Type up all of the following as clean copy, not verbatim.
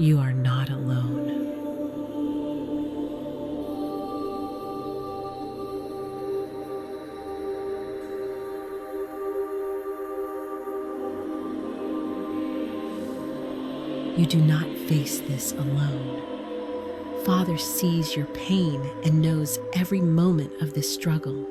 You are not alone. You do not face this alone. Father sees your pain and knows every moment of this struggle.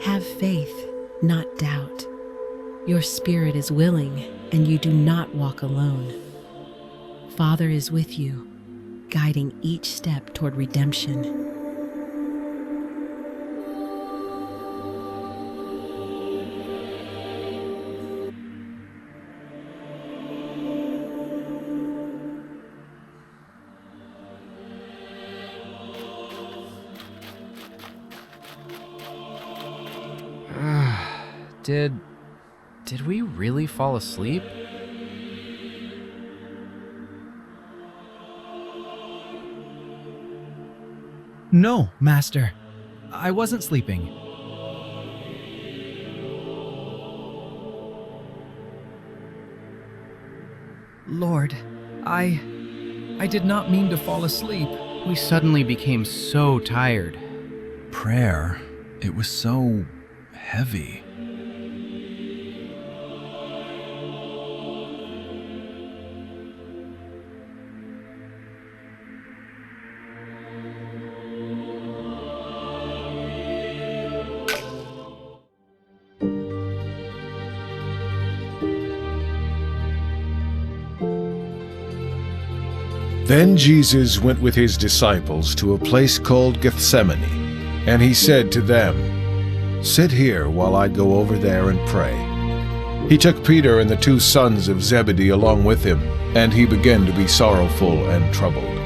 Have faith, not doubt. Your spirit is willing, and you do not walk alone. Father is with you, guiding each step toward redemption. Did we really fall asleep? No, Master. I wasn't sleeping. Lord, I did not mean to fall asleep. We suddenly became so tired. Prayer, it was so heavy. Then Jesus went with his disciples to a place called Gethsemane, and he said to them, "Sit here while I go over there and pray." He took Peter and the two sons of Zebedee along with him, and he began to be sorrowful and troubled.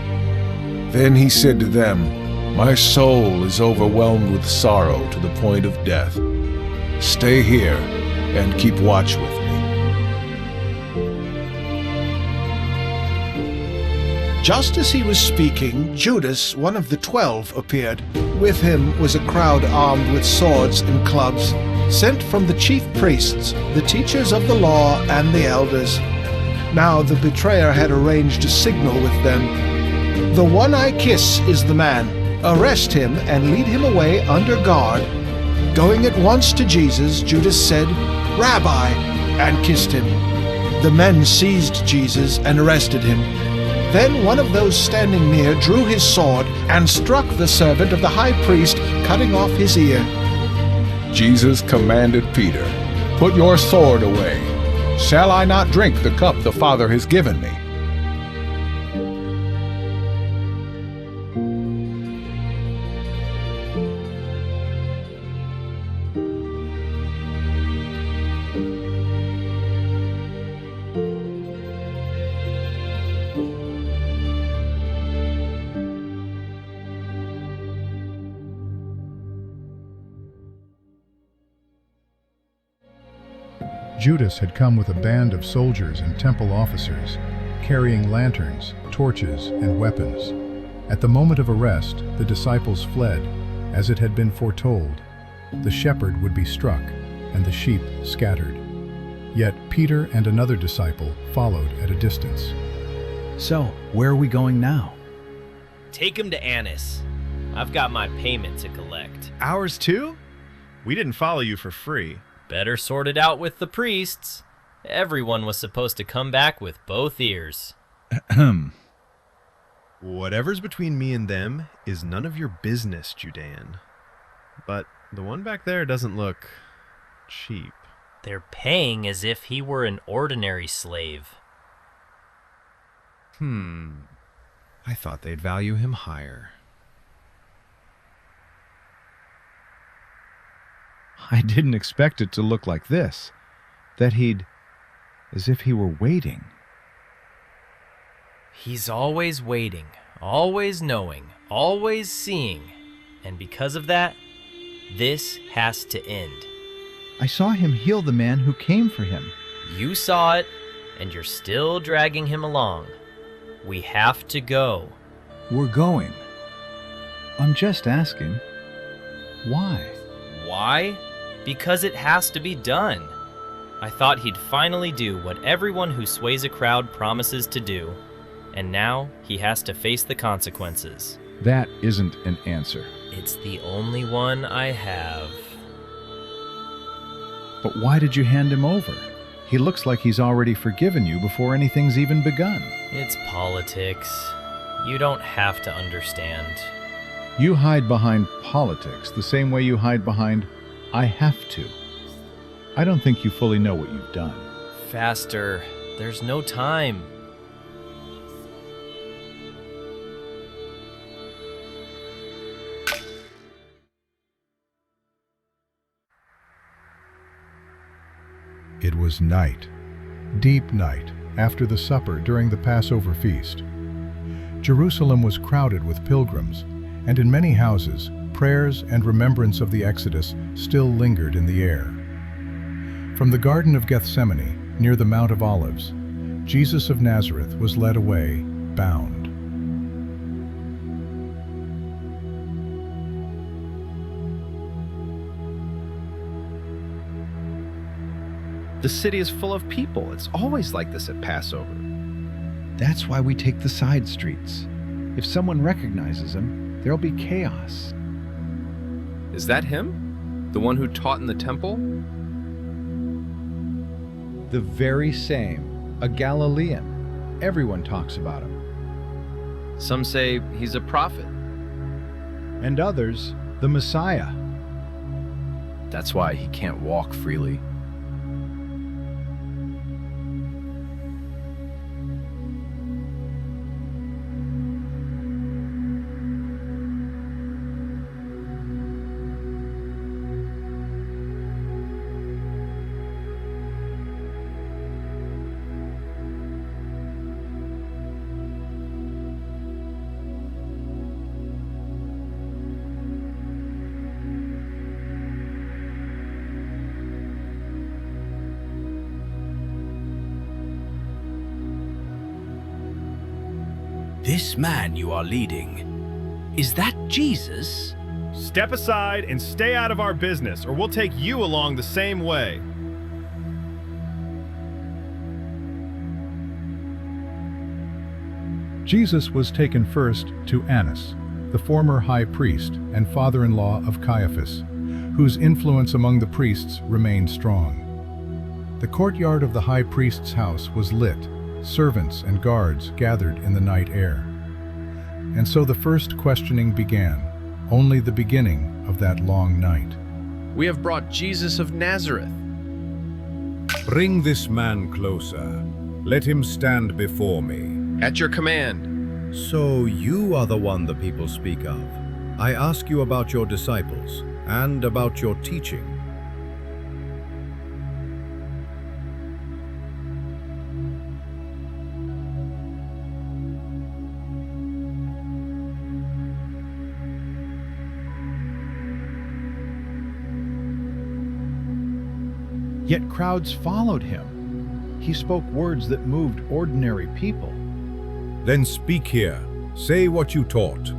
Then he said to them, "My soul is overwhelmed with sorrow to the point of death. Stay here and keep watch with me." Just as he was speaking, Judas, one of the 12, appeared. With him was a crowd armed with swords and clubs, sent from the chief priests, the teachers of the law, and the elders. Now the betrayer had arranged a signal with them. "The one I kiss is the man. Arrest him and lead him away under guard." Going at once to Jesus, Judas said, "Rabbi," and kissed him. The men seized Jesus and arrested him. Then one of those standing near drew his sword and struck the servant of the high priest, cutting off his ear. Jesus commanded Peter, "Put your sword away. Shall I not drink the cup the Father has given me?" Judas had come with a band of soldiers and temple officers, carrying lanterns, torches, and weapons. At the moment of arrest, the disciples fled, as it had been foretold. The shepherd would be struck, and the sheep scattered. Yet Peter and another disciple followed at a distance. So, where are we going now? Take him to Annas. I've got my payment to collect. Ours too? We didn't follow you for free. Better sort it out with the priests. Everyone was supposed to come back with both ears. Whatever's between me and them is none of your business, Judean. But the one back there doesn't look cheap. They're paying as if he were an ordinary slave. I thought they'd value him higher. I didn't expect it to look like this. That as if he were waiting. He's always waiting, always knowing, always seeing. And because of that, this has to end. I saw him heal the man who came for him. You saw it, and you're still dragging him along. We have to go. We're going. I'm just asking, why? Why? Because it has to be done. I thought he'd finally do what everyone who sways a crowd promises to do, and now he has to face the consequences. That isn't an answer. It's the only one I have. But why did you hand him over? He looks like he's already forgiven you before anything's even begun. It's politics. You don't have to understand. You hide behind politics the same way you hide behind, "I have to." I don't think you fully know what you've done. Faster. There's no time. It was night, deep night, after the supper during the Passover feast. Jerusalem was crowded with pilgrims, and in many houses, prayers and remembrance of the Exodus still lingered in the air. From the Garden of Gethsemane, near the Mount of Olives, Jesus of Nazareth was led away, bound. The city is full of people. It's always like this at Passover. That's why we take the side streets. If someone recognizes him, there'll be chaos. Is that him? The one who taught in the temple? The very same, a Galilean. Everyone talks about him. Some say he's a prophet. And others, the Messiah. That's why he can't walk freely. This man you are leading, is that Jesus? Step aside and stay out of our business, or we'll take you along the same way. Jesus was taken first to Annas, the former high priest and father-in-law of Caiaphas, whose influence among the priests remained strong. The courtyard of the high priest's house was lit. Servants and guards gathered in the night air. And so the first questioning began, only the beginning of that long night. We have brought Jesus of Nazareth. Bring this man closer. Let him stand before me. At your command. So you are the one the people speak of. I ask you about your disciples and about your teaching. Yet crowds followed him. He spoke words that moved ordinary people. Then speak here. Say what you taught.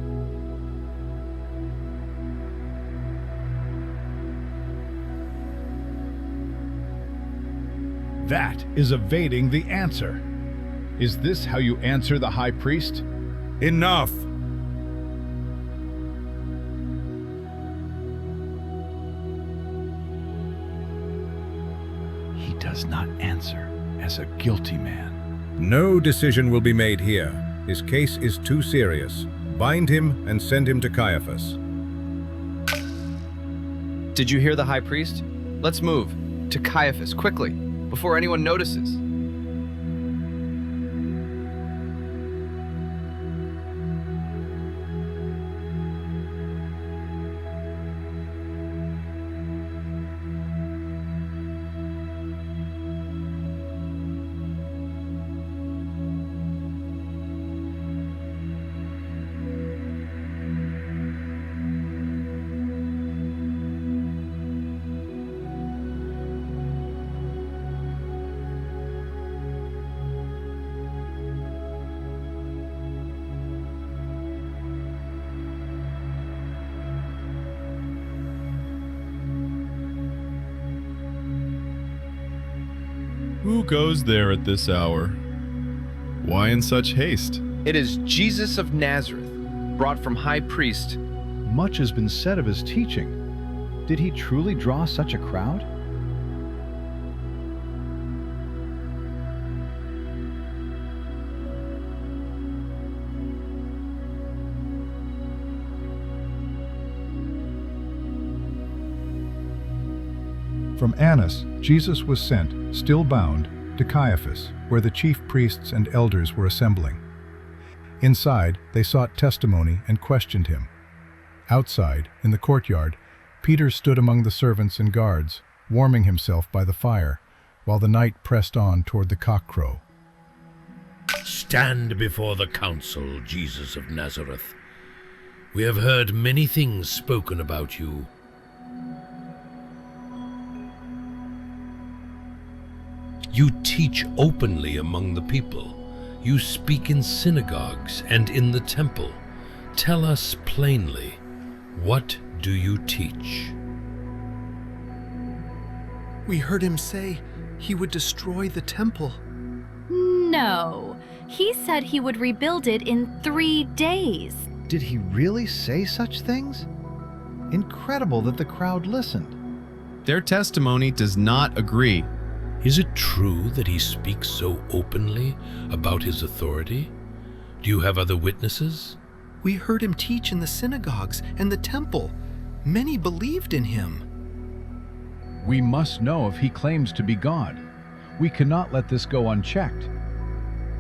That is evading the answer. Is this how you answer the high priest? Enough! He does not answer as a guilty man. No decision will be made here. His case is too serious. Bind him and send him to Caiaphas. Did you hear the high priest? Let's move. To Caiaphas, quickly, before anyone notices. Who goes there at this hour? Why in such haste? It is Jesus of Nazareth, brought from high priest. Much has been said of his teaching. Did he truly draw such a crowd? From Annas, Jesus was sent, still bound, to Caiaphas, where the chief priests and elders were assembling. Inside, they sought testimony and questioned him. Outside, in the courtyard, Peter stood among the servants and guards, warming himself by the fire, while the night pressed on toward the cockcrow. Stand before the council, Jesus of Nazareth. We have heard many things spoken about you. You teach openly among the people. You speak in synagogues and in the temple. Tell us plainly, what do you teach? We heard him say he would destroy the temple. No, he said he would rebuild it in 3 days. Did he really say such things? Incredible that the crowd listened. Their testimony does not agree. Is it true that he speaks so openly about his authority? Do you have other witnesses? We heard him teach in the synagogues and the temple. Many believed in him. We must know if he claims to be God. We cannot let this go unchecked.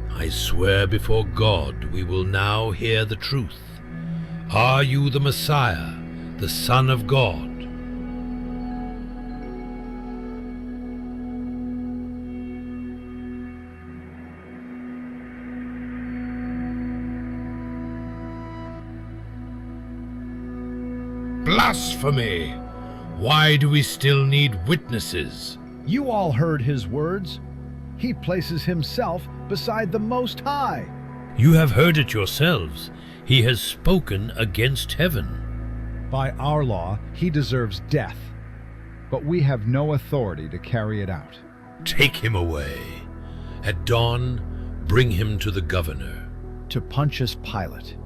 I swear before God we will now hear the truth. Are you the Messiah, the Son of God? Blasphemy! Why do we still need witnesses? You all heard his words. He places himself beside the Most High. You have heard it yourselves. He has spoken against heaven. By our law, he deserves death, but we have no authority to carry it out. Take him away. At dawn, bring him to the governor. To Pontius Pilate.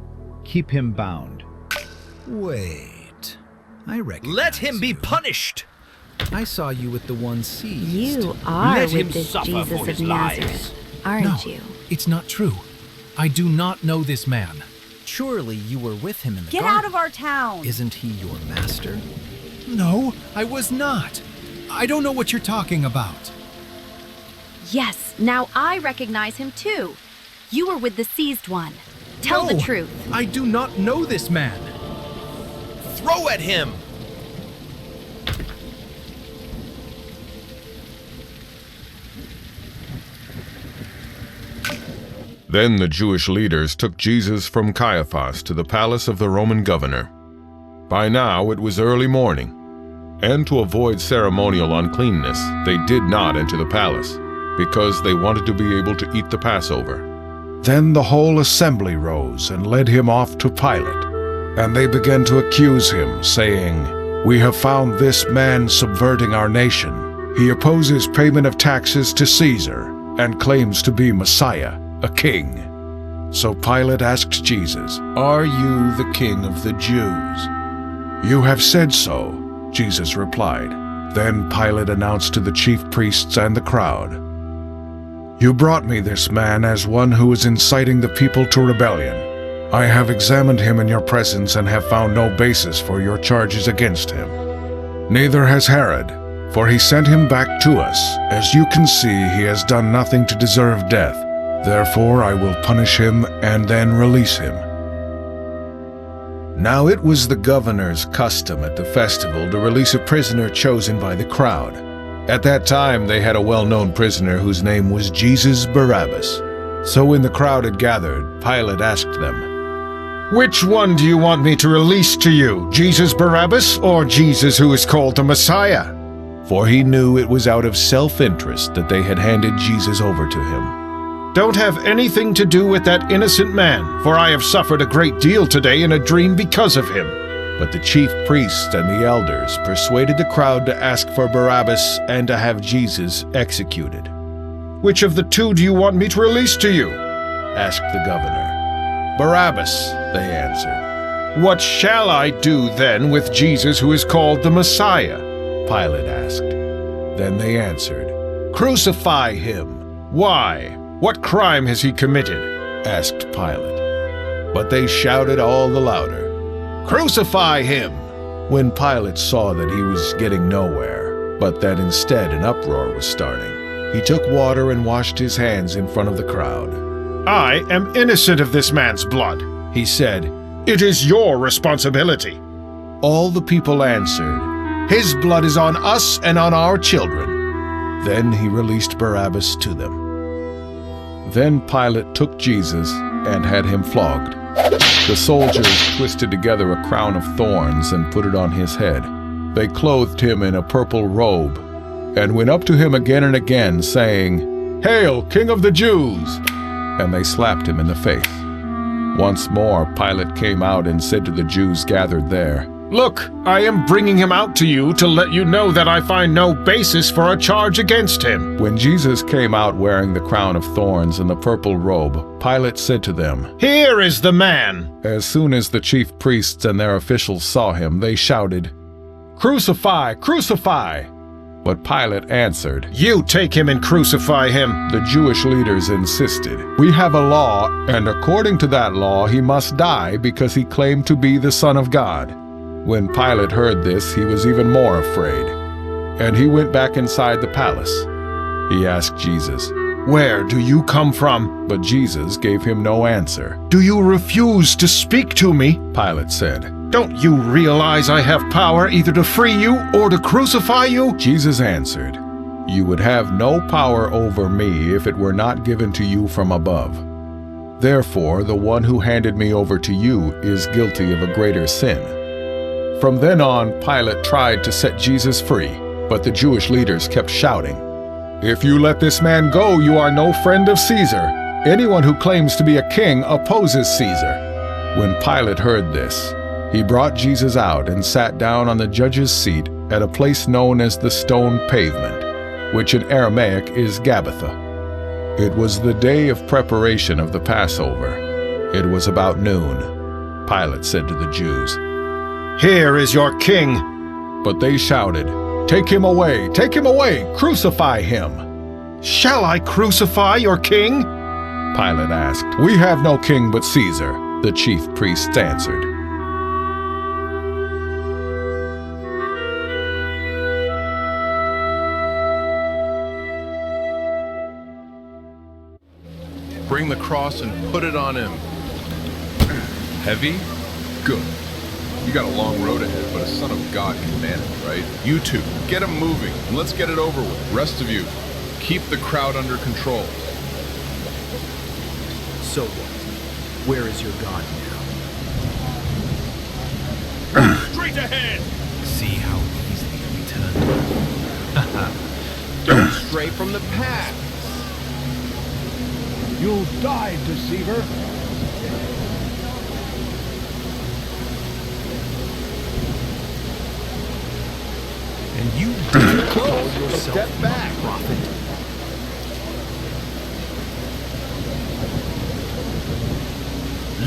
Keep him bound. Wait, I reckon. Let him be punished! I saw you with the one seized. You are Let him with this suffer Jesus for of his Nazareth, lies. aren't you? It's not true. I do not know this man. Surely you were with him in the Get garden. out of our town! Isn't he your master? No, I was not. I don't know what you're talking about. Yes, now I recognize him too. You were with the seized one. Tell the No, truth. I do not know this man. Throw at him! Then the Jewish leaders took Jesus from Caiaphas to the palace of the Roman governor. By now it was early morning, and to avoid ceremonial uncleanness, they did not enter the palace, because they wanted to be able to eat the Passover. Then the whole assembly rose and led him off to Pilate. And they began to accuse him, saying, "We have found this man subverting our nation. He opposes payment of taxes to Caesar and claims to be Messiah, a king." So Pilate asked Jesus, "Are you the king of the Jews?" "You have said so," Jesus replied. Then Pilate announced to the chief priests and the crowd, "You brought me this man as one who is inciting the people to rebellion. I have examined him in your presence and have found no basis for your charges against him. Neither has Herod, for he sent him back to us. As you can see, he has done nothing to deserve death. Therefore I will punish him and then release him." Now it was the governor's custom at the festival to release a prisoner chosen by the crowd. At that time they had a well-known prisoner whose name was Jesus Barabbas. So when the crowd had gathered, Pilate asked them, "Which one do you want me to release to you, Jesus Barabbas or Jesus who is called the Messiah?" For he knew it was out of self-interest that they had handed Jesus over to him. "Don't have anything to do with that innocent man, for I have suffered a great deal today in a dream because of him." But the chief priests and the elders persuaded the crowd to ask for Barabbas and to have Jesus executed. Which of the two do you want me to release to you? Asked the governor. Barabbas, they answered. What shall I do then with Jesus who is called the Messiah? Pilate asked. Then they answered, Crucify him. Why? What crime has he committed? Asked Pilate. But they shouted all the louder, Crucify him! When Pilate saw that he was getting nowhere, but that instead an uproar was starting, he took water and washed his hands in front of the crowd. I am innocent of this man's blood, he said. It is your responsibility. All the people answered, His blood is on us and on our children. Then he released Barabbas to them. Then Pilate took Jesus and had him flogged. The soldiers twisted together a crown of thorns and put it on his head. They clothed him in a purple robe and went up to him again and again, saying, Hail, King of the Jews! And they slapped him in the face. Once more Pilate came out and said to the Jews gathered there, Look, I am bringing him out to you to let you know that I find no basis for a charge against him. When Jesus came out wearing the crown of thorns and the purple robe, Pilate said to them, Here is the man! As soon as the chief priests and their officials saw him, they shouted, Crucify! Crucify! But Pilate answered, You take him and crucify him. The Jewish leaders insisted, We have a law, and according to that law he must die because he claimed to be the Son of God. When Pilate heard this, he was even more afraid, and he went back inside the palace. He asked Jesus, Where do you come from? But Jesus gave him no answer. Do you refuse to speak to me? Pilate said. Don't you realize I have power either to free you or to crucify you? Jesus answered, You would have no power over me if it were not given to you from above. Therefore, the one who handed me over to you is guilty of a greater sin. From then on, Pilate tried to set Jesus free, but the Jewish leaders kept shouting, If you let this man go, you are no friend of Caesar. Anyone who claims to be a king opposes Caesar. When Pilate heard this, he brought Jesus out and sat down on the judge's seat at a place known as the Stone Pavement, which in Aramaic is Gabbatha. It was the day of preparation of the Passover. It was about noon. Pilate said to the Jews, Here is your king! But they shouted, Take him away! Take him away! Crucify him! Shall I crucify your king? Pilate asked. We have no king but Caesar, the chief priests answered. Bring the cross and put it on him. Heavy? Good. You got a long road ahead, but a son of God can manage, right? You two, get him moving, and let's get it over with. Rest of you, keep the crowd under control. So what? Where is your God now? Straight ahead! See how easily we turned. Don't stray from the path. You'll die, deceiver! And you dare call yourself Step back. a prophet?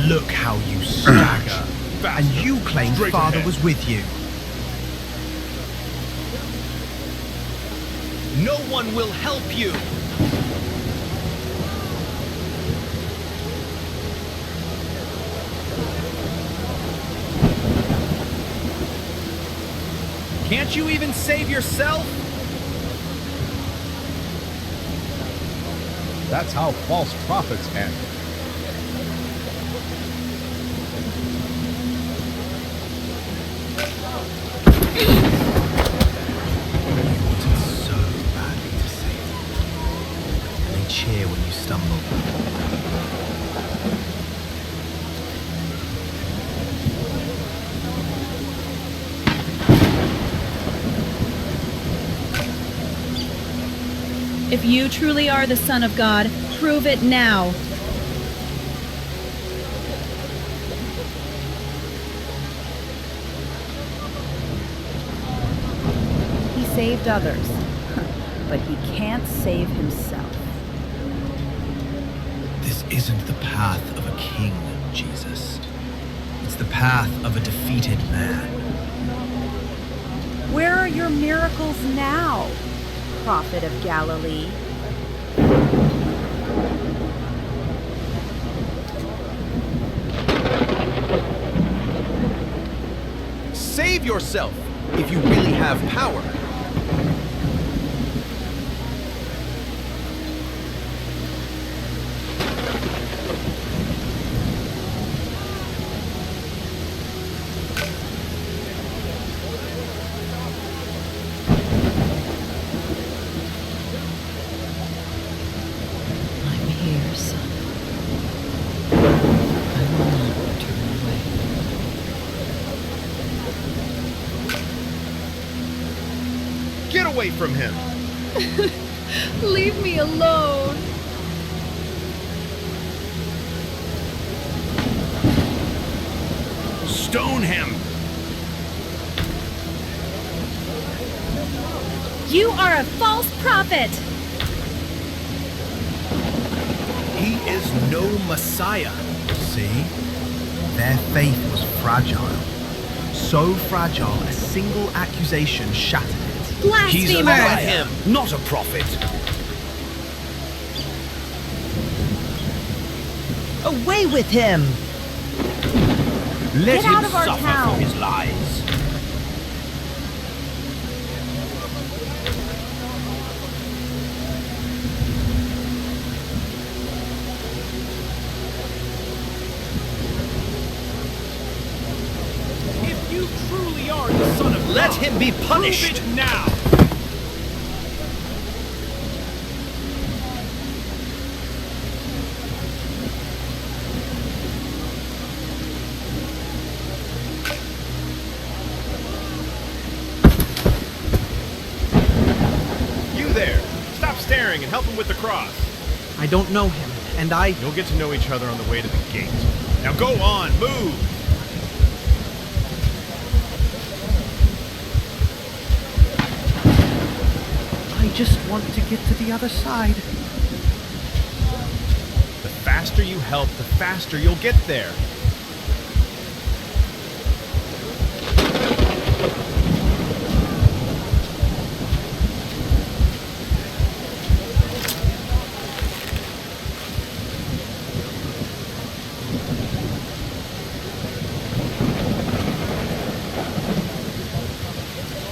Look how you stagger, and you claim Father was with you. No one will help you. Can't you even save yourself? That's how false prophets end. So badly to save them. And they cheer when you stumble. If you truly are the Son of God, prove it now. He saved others, but he can't save himself. isn't the path of a king, Jesus. It's the path of a defeated man. Where are your miracles now, prophet of Galilee? Save yourself if you really have power. I'm here, son. I will not turn away. Get away from him! Leave me alone. Stone him! You are a false prophet. He is no Messiah. See? Their faith was fragile. So fragile, a single accusation shattered it. He's a liar, not a prophet. Away with him! Let Get him out of our suffer town. for his lies. If you truly are the Son of God, Let him be punished. prove it now. You there! Stop staring and help him with the cross. I don't know him, and You'll get to know each other on the way to the gate. Now go on, move! I just want to get to the other side. The faster you help, the faster you'll get there.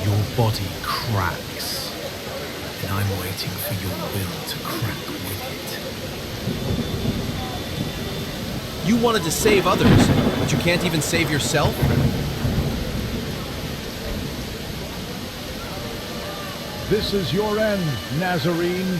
Your body cracks, and I'm waiting for your will to crack with it. You wanted to save others, but you can't even save yourself? This is your end, Nazarene.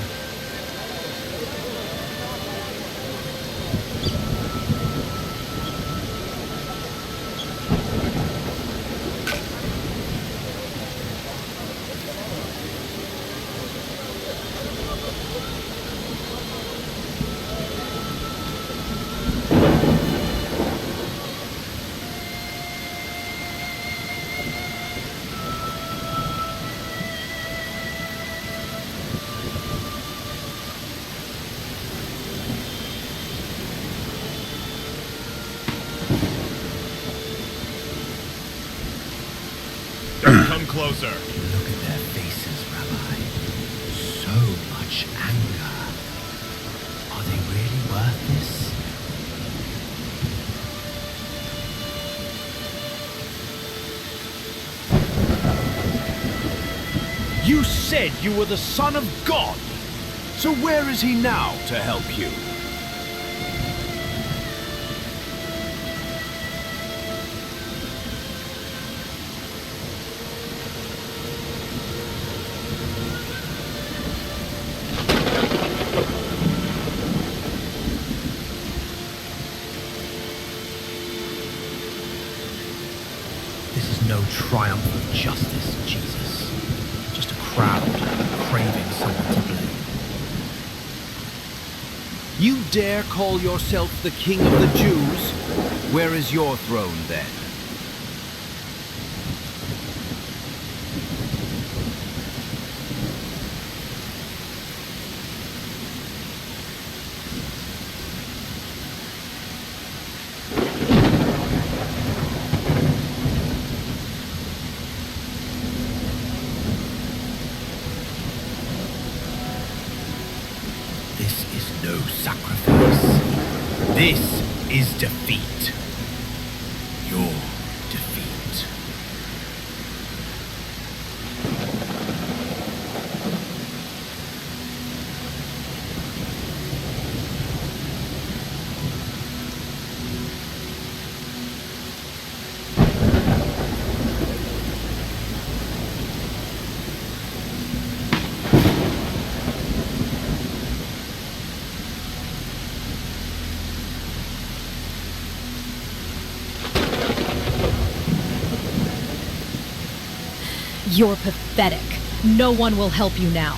Come closer. Look at their faces, Rabbi. So much anger. Are they really worth this? You said you were the Son of God. So where is he now to help you? This is no triumph of justice, Jesus. Just a crowd craving someone to blame. You dare call yourself the King of the Jews? Where is your throne then? This is defeat. Your defeat. You're pathetic. No one will help you now.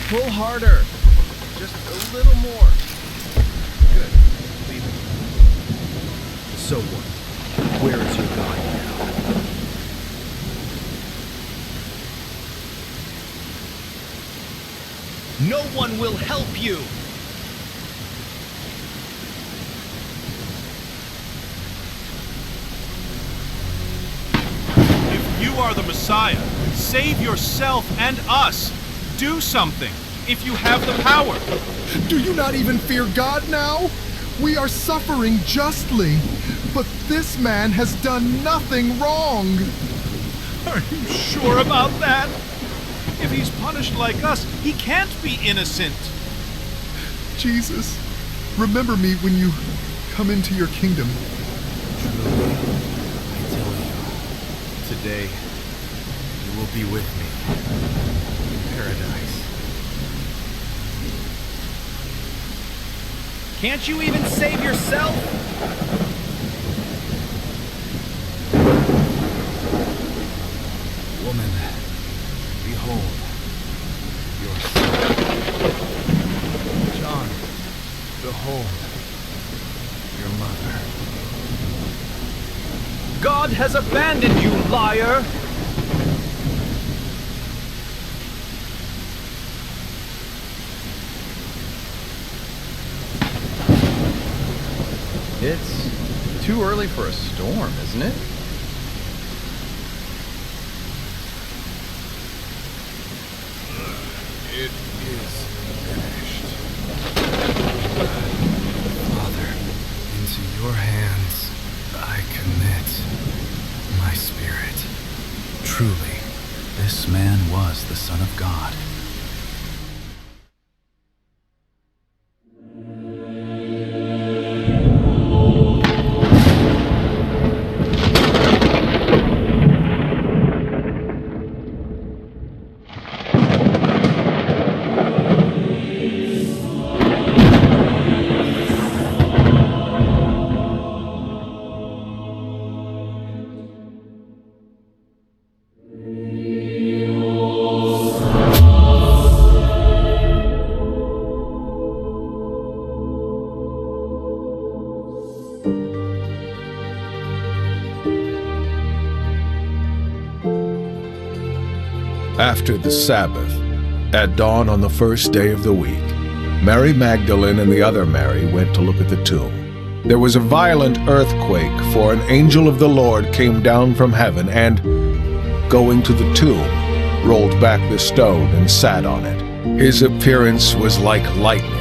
Pull harder. Just a little more. Good. Leave it. So what? Where is your God now? No one will help you. If you are the Messiah, save yourself and us. Do something, if you have the power. Do you not even fear God now? We are suffering justly, but this man has done nothing wrong. Are you sure about that? If he's punished like us, he can't be innocent. Jesus, remember me when you come into your kingdom. Truly, I tell you, today you will be with me. Paradise. Can't you even save yourself? Woman, behold your son. John, behold your mother. God has abandoned you, liar! It's too early for a storm, isn't it? It is finished. Father, into your hands I commit my spirit. Truly, this man was the Son of God. After the Sabbath, at dawn on the first day of the week, Mary Magdalene and the other Mary went to look at the tomb. There was a violent earthquake, for an angel of the Lord came down from heaven and, going to the tomb, rolled back the stone and sat on it. His appearance was like lightning,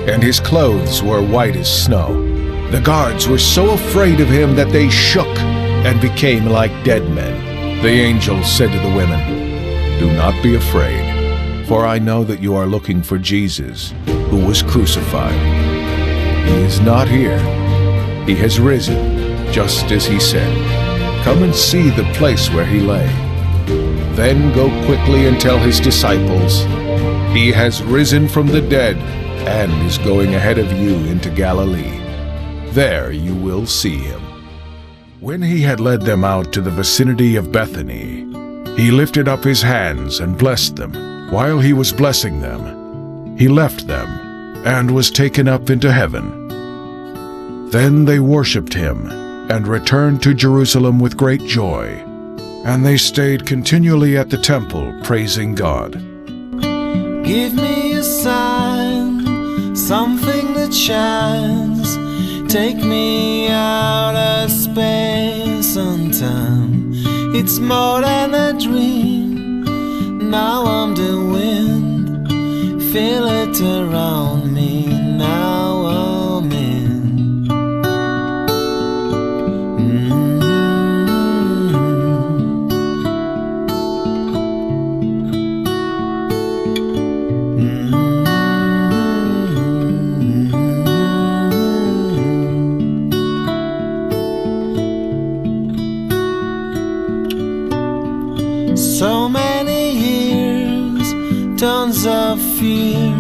and his clothes were white as snow. The guards were so afraid of him that they shook and became like dead men. The angel said to the women, "Do not be afraid, for I know that you are looking for Jesus, who was crucified. He is not here. He has risen, just as he said. Come and see the place where he lay. Then go quickly and tell his disciples, he has risen from the dead and is going ahead of you into Galilee. There you will see him." When he had led them out to the vicinity of Bethany, he lifted up his hands and blessed them. While he was blessing them, he left them and was taken up into heaven. Then they worshipped him and returned to Jerusalem with great joy, and they stayed continually at the temple praising God. Give me a sign, something that shines. Take me out of space and time. It's more than a dream. Now I'm the wind. Feel it around me. Now I'm in. So many years, tons of fear.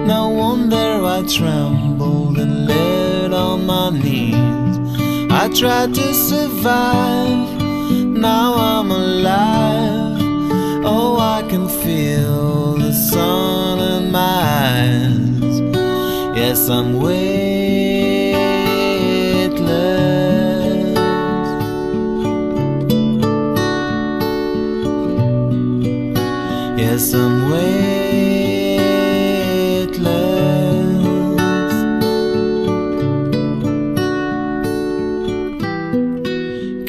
No wonder I trembled and laid on my knees. I tried to survive, now I'm alive. Oh, I can feel the sun in my eyes. Yes, I'm weightless. Yes, I'm weightless.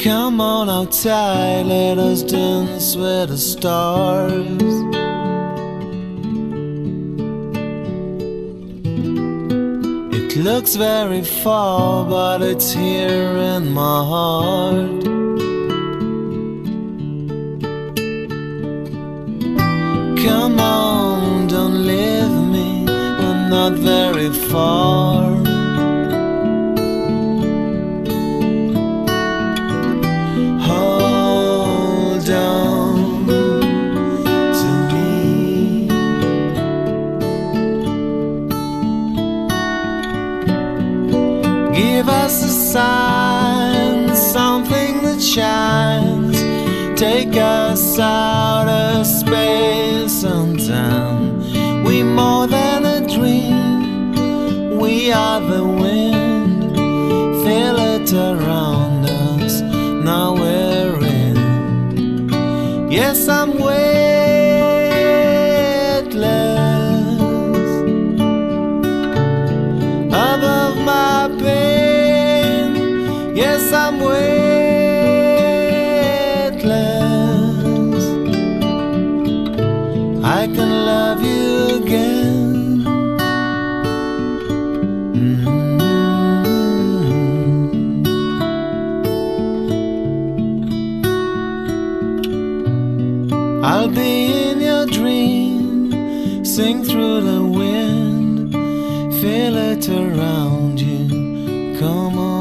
Come on outside, let us dance with the stars. It looks very far, but it's here in my heart. Come on, don't leave me, we're not very far. Hold on to me. Give us a sign, something that shines. Take us out of space and time. We more than a dream. We are the wind. Feel it around us. Now we're in. Yes, I'm weightless. Above my pain. Yes, I'm weightless. I can love you again. I'll be in your dream, sing through the wind, feel it around you. Come on.